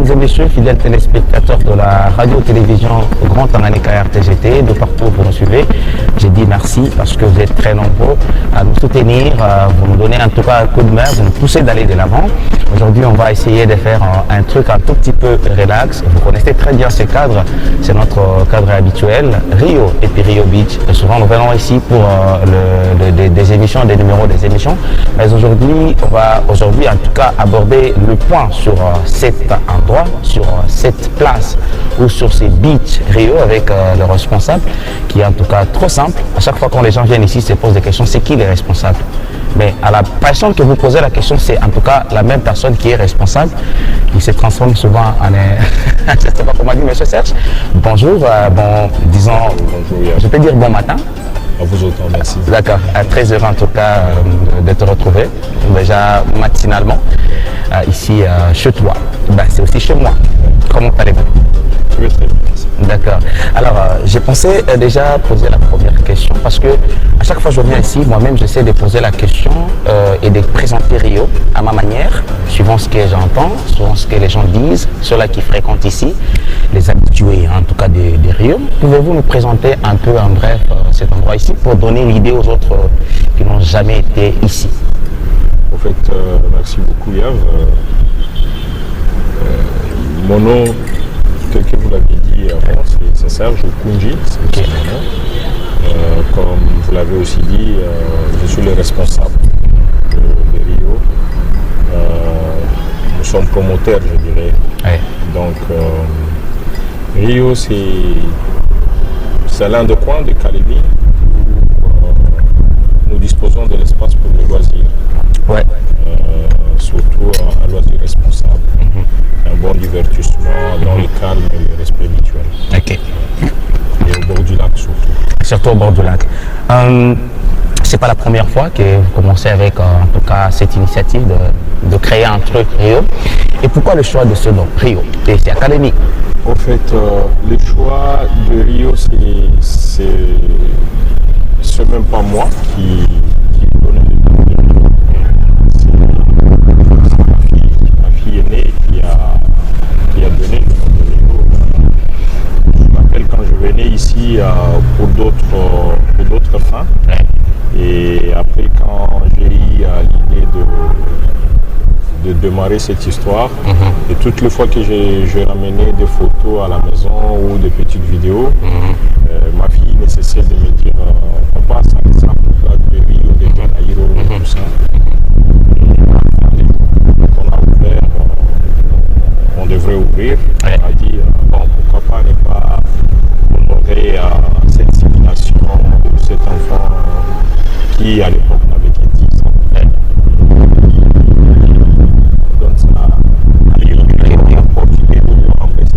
Mesdames et messieurs, fidèles téléspectateurs de la radio-télévision Grand Tanganyika RTGT, de partout où vous nous suivez, j'ai dit merci parce que vous êtes très nombreux à nous soutenir, vous nous donnez en tout cas un coup de main, vous nous poussez d'aller de l'avant. Aujourd'hui, on va essayer de faire un truc un tout petit peu relax. Vous connaissez très bien ce cadre, c'est notre cadre habituel, Rio et puis Rio Beach. Et souvent, nous venons ici pour des émissions, des numéros des émissions. Mais aujourd'hui, on va en tout cas aborder le point sur cet endroit, sur cette place ou sur ces beach Rio avec le responsable qui est en tout cas trop simple. À chaque fois quand les gens viennent ici se posent des questions, c'est qui les responsables? Mais à la personne que vous posez la question, c'est en tout cas la même personne qui est responsable, qui se transforme souvent en je ne sais pas comment dire, monsieur Serge. Bonjour, disons, bonjour, je peux dire bon matin. À vous autant, merci. D'accord, très heureux en tout cas de te retrouver, déjà matinalement, ici chez toi. C'est aussi chez moi. Comment allez-vous? Je vais très bien, merci. D'accord. Alors, j'ai pensé déjà poser la première question parce que à chaque fois que je viens ici, moi-même j'essaie de poser la question et de présenter Rio à ma manière, suivant ce que j'entends, suivant ce que les gens disent, ceux-là qui fréquentent ici, les habitués en tout cas de Rio. Pouvez-vous nous présenter un peu en bref cet endroit ici pour donner l'idée aux autres qui n'ont jamais été ici? Au fait, merci beaucoup Yav. Mon nom, tel que vous l'avez dit avant, c'est Serge Kunji, c'est mon nom. Comme vous l'avez aussi dit, je suis le responsable de Rio. Nous sommes promoteurs, je dirais. Ouais. Donc, Rio, c'est l'un des coins de Calémie où nous disposons de l'espace pour les loisirs. Ouais. Surtout un loisir responsable, un bon divertissement dans le calme et le respect mutuel. Ok. Et au bord du lac surtout. Surtout au bord du lac. C'est pas la première fois que vous commencez avec en tout cas cette initiative de créer un truc Rio. Et pourquoi le choix de ce nom, Rio? C'est académique. En fait, le choix de Rio, c'est même pas moi qui donnait le nom de Rio. C'est ma fille aînée qui a donné le nom de Rio. Je m'appelle quand je venais ici pour d'autres fins. Et après, quand j'ai eu l'idée de démarrer cette histoire, et toutes les fois que j'ai ramené des photos à la maison ou des petites vidéos, ma fille ne cessait de me dire papa, ça de Rio, de Janeiro, tout ça. Et on a ouvert, on devrait ouvrir. On a dit bon, pourquoi pas ne pas honorer cette civilisation ou cet enfant qui à l'époque n'avait que 10 ans. On donne ça à Rio. En portugais,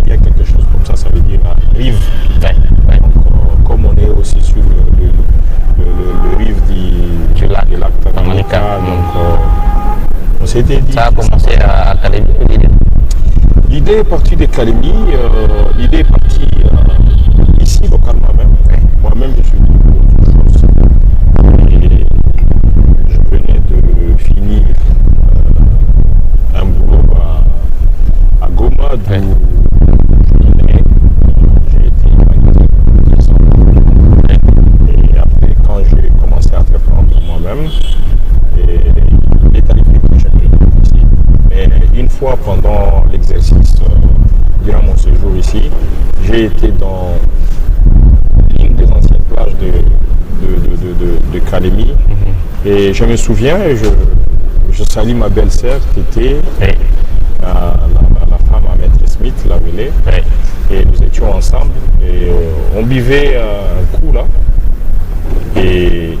il y a quelque chose comme ça veut dire rive. Donc, comme on est aussi sur le rive du lac Tanganyika, donc on s'était dit. Ça a commencé à Calémie? L'idée est partie de Calémie, l'idée est partie ici localement même. Moi-même je suis je venais de finir un boulot à Goma d'où j'ai été magasin. Et après quand j'ai commencé à entreprendre moi-même, il est arrivé que j'ai venu ici. Mais une fois pendant l'exercice, durant mon séjour ici, j'ai été dans l'une des anciennes plages de Calémie. Et je me souviens, et je salue ma belle-sœur Tété, la femme à Maître Smith, la Vélée, et nous étions ensemble et on buvait un coup là. Et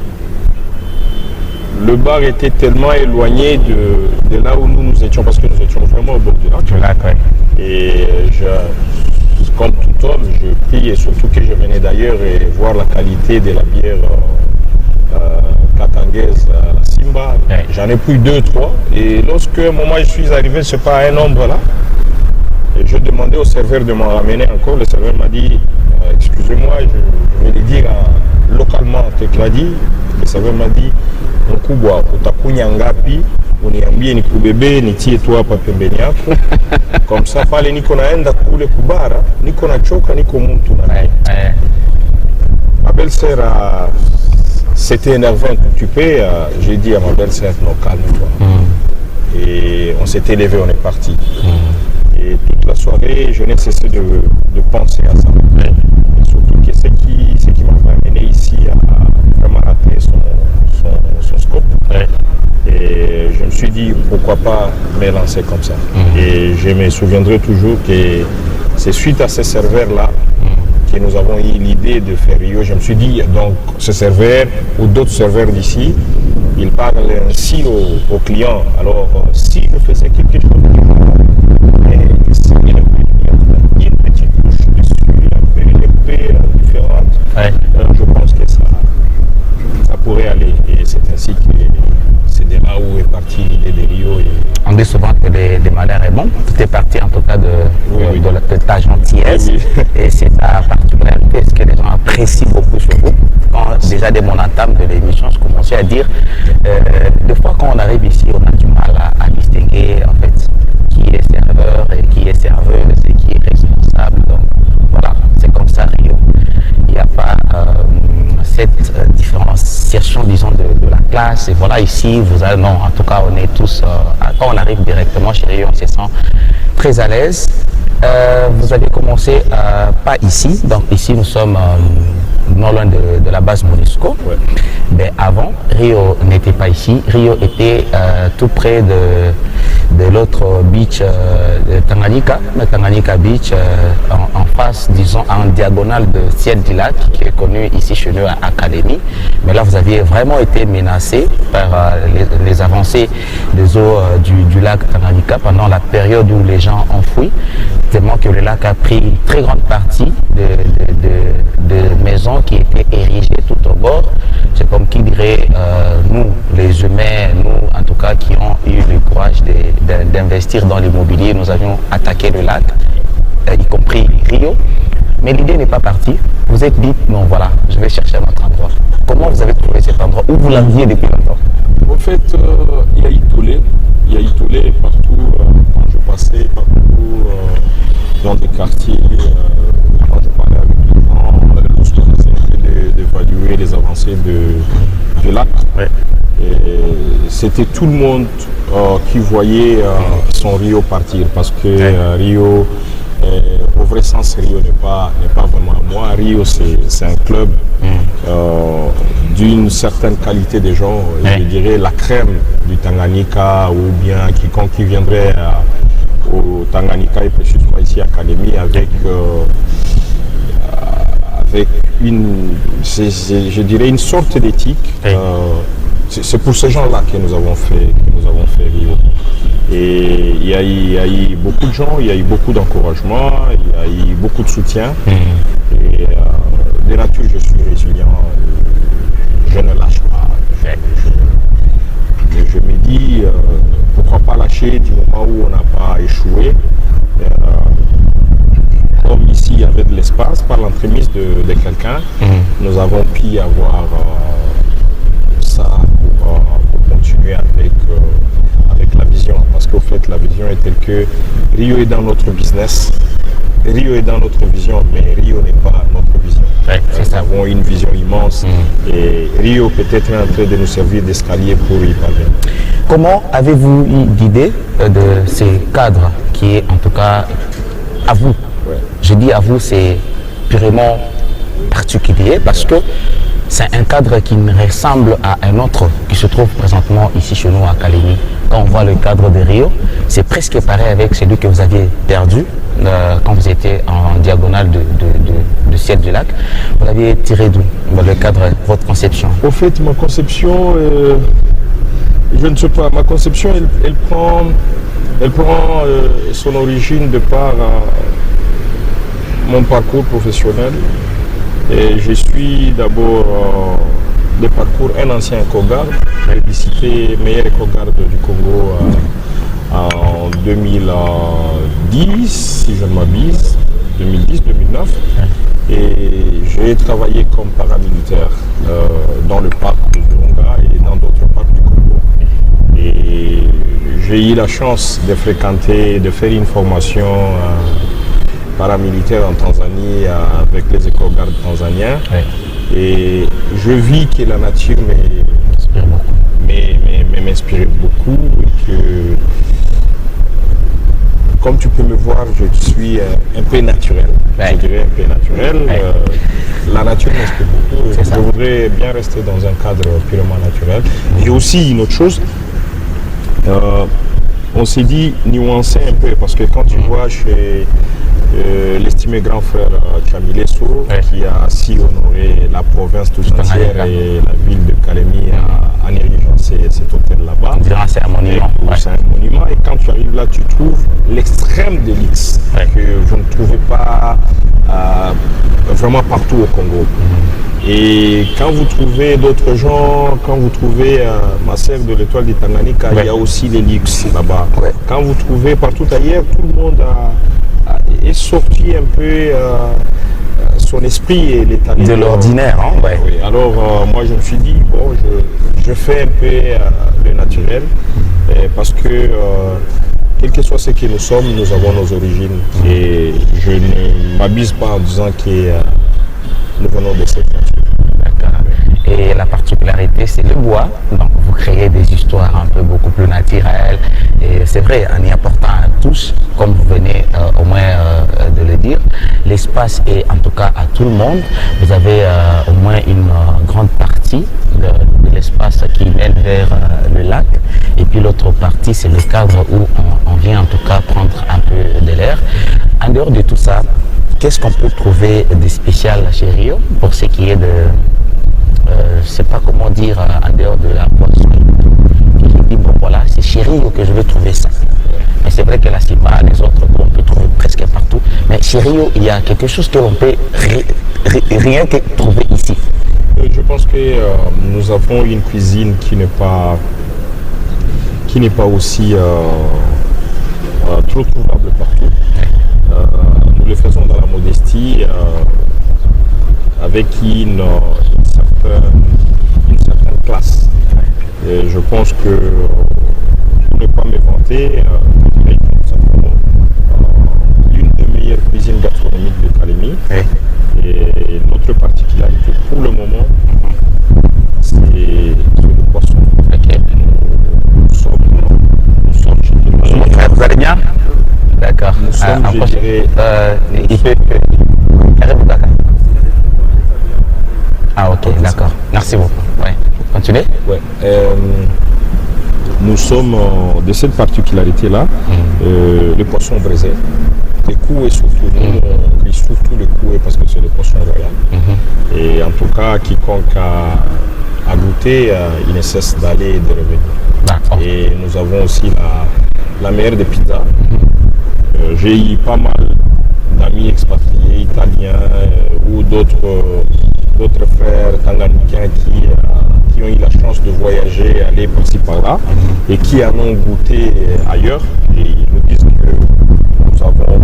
le bar était tellement éloigné de là où nous étions, parce que nous étions vraiment au bord du lac. Et comme tout homme, je prie, et surtout que je venais d'ailleurs et voir la qualité de la bière katangaise, la Simba. J'en ai pris 2, 3. Et lorsque un moment je suis arrivé, c'est pas un nombre là. Et je demandais au serveur de m'en ramener encore. Le serveur m'a dit excusez-moi, je vais le dire localement, tel qu'il a dit, Le serveur m'a dit, mkubwa utakunya ngapi, uniambie nikubebe nitie tu hapa pembeni yako. Comme ça pale niko naenda kule kubara, niko nachoka, niko mtu na Ma belle-sœur c'était énervant un tout petit peu. J'ai dit à ma belle-sœur, non, calme-toi. Et on s'est élevé, on est parti. Et toute la soirée, je n'ai cessé de penser à ça. Et surtout que ce qui m'a amené ici à vraiment rater son scope. Et je me suis dit, pourquoi pas me lancer comme ça. Et je me souviendrai toujours que c'est suite à ces serveurs-là que nous avons eu l'idée de faire Rio. Je me suis dit, donc, ce serveur ou d'autres serveurs d'ici, ils parlent ainsi aux clients. Alors, si vous faisiez quelque chose de s'il y a une petite touche dessus, un peu différente, je pense que ça pourrait aller. Et c'est ainsi que c'est de là où est partie l'idée de Rio. On dit souvent que le démarrage est bon. Tout est parti en tout cas de ta gentillesse. Et c'est ta particularité, ce que les gens apprécient beaucoup sur vous. Quand déjà dès mon entame de l'émission, je commençais à dire, des fois quand on arrive ici, on a du mal à distinguer en fait qui est serveur et qui est serveuse et qui est responsable. Donc voilà, c'est comme ça Rio. Il n'y a pas cette différenciation, disons, de la classe. Et voilà, ici, vous avez, non, en tout cas, on est tous, quand on arrive directement chez Rio, on se sent très à l'aise. Vous avez commencé, pas ici, donc ici, nous sommes non loin de la base Monisco. Mais avant, Rio n'était pas ici. Rio était tout près de l'autre beach de Tanganyika, le Tanganyika Beach, en face, disons, en diagonale de Ciel du Lac, qui est connu ici chez nous à Académie. Mais là, vous aviez vraiment été menacé par les avancées des eaux du lac Tanganyika pendant la période où les gens ont fui, tellement que le lac a pris une très grande partie de maisons qui étaient érigées tout au bord. C'est comme qui dirait, nous, les humains, nous, en tout cas, qui ont eu le courage d'investir dans l'immobilier, nous avions attaqué le lac, y compris Rio. Mais l'idée n'est pas partie. Vous êtes dit, non, voilà, je vais chercher un autre endroit. Comment vous avez trouvé cet endroit? Où vous l'aviez depuis longtemps? En fait, il y a Itoulé partout, quand je passais, partout dans des quartiers, quand je parlais avec les gens, lorsque j'essayais d'évaluer les avancées du lac. C'était tout le monde qui voyait son Rio partir, parce que Rio, au vrai sens, Rio n'est pas vraiment à moi. Rio, c'est un club d'une certaine qualité de gens, je dirais la crème du Tanganyika, ou bien quiconque qui viendrait au Tanganyika et précisément ici à Académie avec une, je dirais une sorte d'éthique. C'est pour ces gens-là que nous avons fait Rio. Et il y a eu beaucoup de gens, il y a eu beaucoup d'encouragement, il y a eu beaucoup de soutien. Et de nature, je suis résilient, je ne lâche pas. Je me dis, pourquoi pas lâcher du moment où on n'a pas échoué. Comme ici, il y avait de l'espace par l'entremise de quelqu'un, nous avons pu avoir ça pour continuer avec la vision. Parce qu'au fait, la vision est telle que Rio est dans notre business, Rio est dans notre vision, mais Rio n'est pas notre vision. Nous avons une vision immense et Rio peut-être est en train de nous servir d'escalier pour y parvenir. Comment avez-vous eu l'idée de ces cadres qui est en tout cas à vous? Je dis à vous, c'est purement particulier parce que c'est un cadre qui ressemble à un autre qui se trouve présentement ici chez nous à Calémie. Quand on voit le cadre de Rio, c'est presque pareil avec celui que vous aviez perdu quand vous étiez en diagonale de Ciel du Lac. Vous l'aviez tiré d'où, le cadre, votre conception? Au fait, ma conception, je ne sais pas, ma conception, elle prend son origine de par mon parcours professionnel. Et je suis d'abord de parcours un ancien éco-garde. J'ai visité meilleur éco-garde du Congo en 2010, si je ne m'abuse, 2010-2009. Et j'ai travaillé comme paramilitaire dans le parc de Virunga et dans d'autres parcs du Congo. Et j'ai eu la chance de fréquenter, de faire une formation paramilitaire en Tanzanie avec les éco-gardes tanzaniens. Oui. Et je vis que la nature m'inspirait beaucoup et que, comme tu peux me voir, je suis un peu naturel. Ouais. Je dirais un peu naturel. Ouais. La nature m'inspire beaucoup. Je voudrais bien rester dans un cadre purement naturel. Et aussi, une autre chose, on s'est dit nuancer un peu, parce que quand tu vois chez l'estimé grand frère Chamilesso, ouais, qui a si honoré la province tout entière et la ville de Kalemi en érigeant cet hôtel là-bas. C'est un monument. Ouais. C'est un monument, et quand tu arrives là, tu trouves l'extrême de l'X, ouais, que vous ne trouvez pas vraiment partout au Congo. Et quand vous trouvez d'autres gens, quand vous trouvez Massef de l'étoile du Tanganyika, ouais, il y a aussi les luxe là-bas. Ouais. Quand vous trouvez partout ailleurs, tout le monde est sorti un peu son esprit et l'état de l'ordinaire. Hein, ouais. Oui. Alors moi je me suis dit, bon, je fais un peu le naturel, parce que quel que soit ce que nous sommes, nous avons nos origines. Et je ne m'abuse pas en disant que nous venons de cette nature. D'accord. Et la particularité, c'est le bois. Donc, vous créez des histoires un peu beaucoup plus naturelles. Et c'est vrai, en y apportant à tous, comme vous venez au moins de le dire, l'espace est en tout cas à tout le monde. Vous avez au moins une grande partie de l'espace qui mène vers le lac. Et puis l'autre partie, c'est le cadre où on vient en tout cas prendre un peu de l'air. En dehors de tout ça, qu'est-ce qu'on peut trouver de spécial chez Rio pour ce qui est de, je ne sais pas comment dire, en dehors de la boisson. Je dis, bon voilà, c'est chez Rio que je veux trouver ça. Mais c'est vrai que la Simba, les autres, on peut trouver presque partout. Mais chez Rio, il y a quelque chose que l'on peut rien que trouver ici. Je pense que nous avons une cuisine qui n'est pas aussi trop trouvable partout. Nous le faisons dans la modestie, avec une certaine classe. Et je pense que, pour ne pas me vanter, nous avons l'une des meilleures cuisines gastronomiques de Kalemi. Et notre particularité pour le moment, c'est le poisson. Okay. Nous sommes vous allez bien? D'accord. Nous sommes, je dirais... Ah ok, d'accord. Merci beaucoup. Ouais. Continuez. Ouais. Nous sommes de cette particularité-là, le poisson braisé. Les couets surtout, nous, surtout les couets parce que c'est le poisson royal. Et en tout cas, quiconque a goûté, il ne cesse d'aller et de revenir. Et nous avons aussi la meilleure des pizzas. J'ai eu pas mal d'amis expatriés italiens ou d'autres frères tanganyikains qui ont eu la chance de voyager, aller par-ci par-là, et qui en ont goûté ailleurs, et ils nous disent que nous avons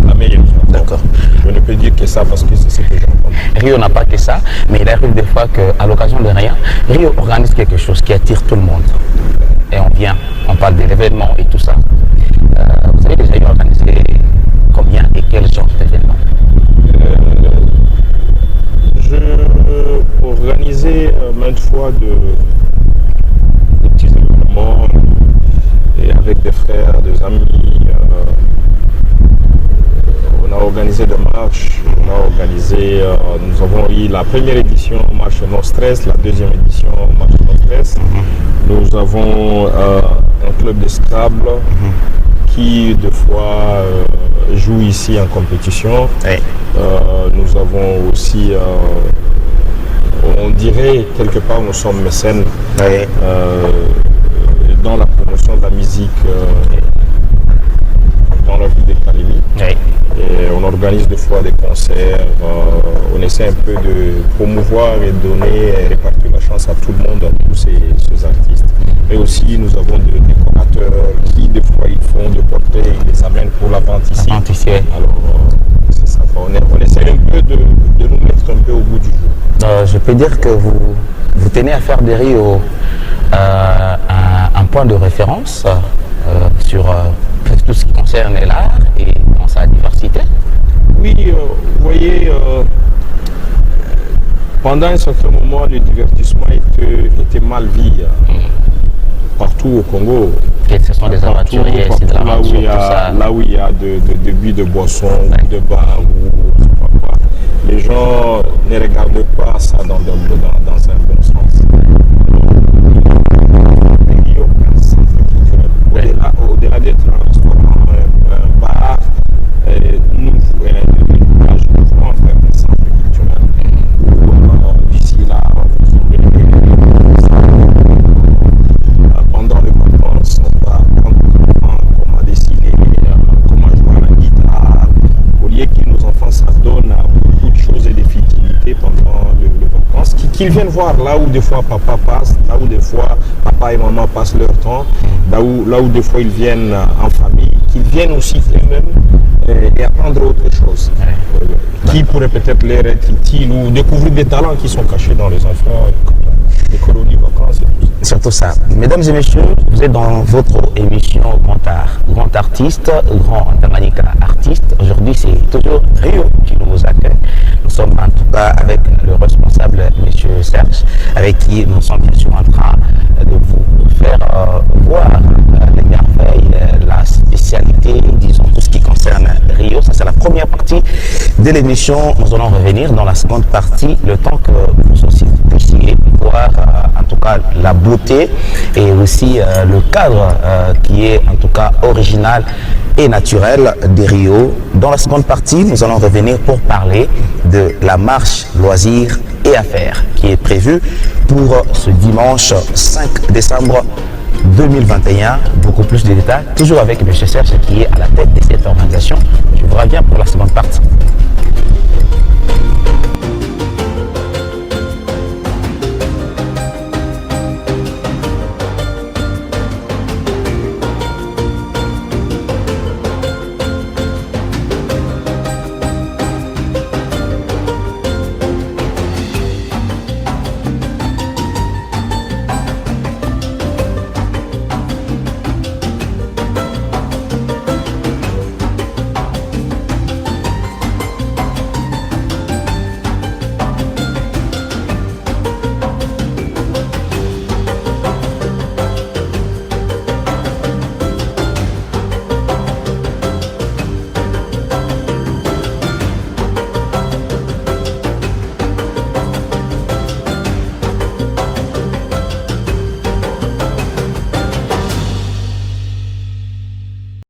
la meilleure. D'accord. Je ne peux dire que ça parce que c'est ce que j'entends. Rio n'a pas que ça, mais il arrive des fois qu'à l'occasion de rien, Rio organise quelque chose qui attire tout le monde. Et on vient, on parle de l'événement et tout ça. Vous avez déjà organisé combien et quel genre d'événements? Je organisais maintes fois des petits événements et avec des frères, des amis. On a organisé des marches, nous avons eu la première édition Marche No Stress, la deuxième édition Marche No Stress. Nous avons un club de Scrabble qui deux fois joue ici en compétition. Nous avons aussi, on dirait quelque part, nous sommes mécènes dans la promotion de la musique dans la ville de Kalemi. Et on organise des fois des concerts, on essaie un peu de promouvoir et donner, répartir la chance à tout le monde, à tous ces artistes. Mais aussi nous avons des décorateurs qui des fois ils font des portraits, ils les amènent pour la vente ici. Alors c'est ça, on essaie un peu de bout du jour? Je peux dire que vous tenez à faire de Rio un point de référence sur tout ce qui concerne l'art et dans sa diversité. Oui, vous voyez, pendant un certain moment, le divertissement était mal vu partout au Congo. Et ce sont des aventuriers, c'est de l'aventure, tout ça. Là où il y a de buts de boissons, de bars, ou je sais pas quoi, les gens ne regardent pas ça dans un bon sens. Au-delà d'être un restaurant, un bar, nous voulons faire un centre culturel où d'ici là, pendant les vacances, on va apprendre comment dessiner, comment jouer à la guitare. Au lieu que nos enfants s'adonnent à beaucoup de choses et des futilités pendant les vacances, qu'ils viennent voir là où des fois papa passe, là où des fois papa et maman passent leur temps, là où des fois ils viennent en famille, qu'ils viennent aussi eux-mêmes et apprendre autre chose. Qui pourrait peut-être les être utile ou découvrir des talents qui sont cachés dans les enfants, les colonies vacances et tout ça. Surtout ça. Mesdames et messieurs, vous êtes dans votre émission Grand Art, Grand Artiste, Grand Tanganyika Artiste. Aujourd'hui, c'est toujours Rio qui nous accueille. Nous sommes en tout cas avec le responsable, M. Serge, avec qui nous sommes bien sûr en train de vous faire voir les merveilles, la spécialité, disons, tout ce qui concerne Rio. Ça, c'est la première partie de l'émission. Nous allons revenir dans la seconde partie, le temps que vous aussi puissiez voir en tout cas la beauté et aussi le cadre qui est en tout cas original et naturel de Rio. Dans la seconde partie, nous allons revenir pour parler de la marche loisirs et affaires qui est prévue pour ce dimanche 5 décembre 2021. Beaucoup plus de détails, toujours avec M. Serge qui est à la tête de cette organisation. Je vous reviens pour la seconde partie.